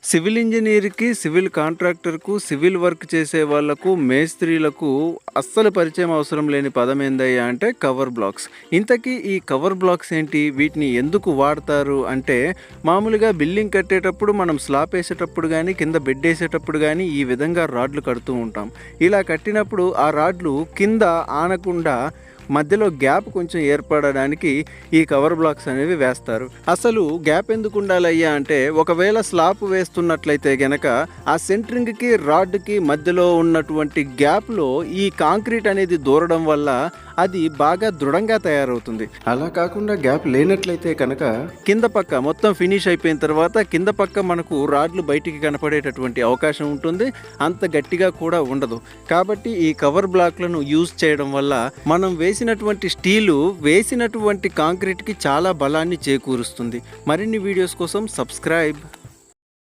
Civil ఇంజనీర్‌కి, civil కాంట్రాక్టర్‌కు, civil work చేసే వాళ్ళకు, మేస్త్రీలకు అస్సలు పరిచయం అవసరం లేని పదం ఏందయ్యా అంటే కవర్ బ్లాక్స్. ఇంతకీ ఈ కవర్ బ్లాక్స్ ఏంటి? వీటిని ఎందుకు వాడతారు అంటే, మామూలుగా బిల్డింగ్ కట్టేటప్పుడు మనం స్లాబ్ ఏసేటప్పుడు గానీ, కింద బెడ్ ఏసేటప్పుడు గానీ ఈ విధంగా రాడ్లు కడుతూ ఉంటాం. ఇలా కట్టినప్పుడు ఆ రాడ్లు కింద ఆనకుండా మధ్యలో గ్యాప్ కొంచెం ఏర్పడడానికి ఈ కవర్ బ్లాక్స్ అనేవి వేస్తారు. అసలు గ్యాప్ ఎందుకు ఉండాలయ్యా అంటే, ఒకవేళ స్లాబ్ వేస్తున్నట్లయితే గనక ఆ సెంట్రింగ్కి రాడ్కి మధ్యలో ఉన్నటువంటి గ్యాప్లో ఈ కాంక్రీట్ అనేది దూరడం వల్ల అది బాగా దృఢంగా తయారవుతుంది. అలా కాకుండా గ్యాప్ లేనట్లయితే కనుక కింద పక్క మొత్తం ఫినిష్ అయిపోయిన తర్వాత కింద పక్క మనకు రాడ్లు బయటికి కనపడేటటువంటి అవకాశం ఉంటుంది. అంత గట్టిగా కూడా ఉండదు. కాబట్టి ఈ కవర్ బ్లాక్లను యూజ్ చేయడం వల్ల మనం వేసినటువంటి స్టీలు వేసినటువంటి కాంక్రీట్కి చాలా బలాన్ని చేకూరుస్తుంది. మరిన్ని వీడియోస్ కోసం సబ్స్క్రైబ్.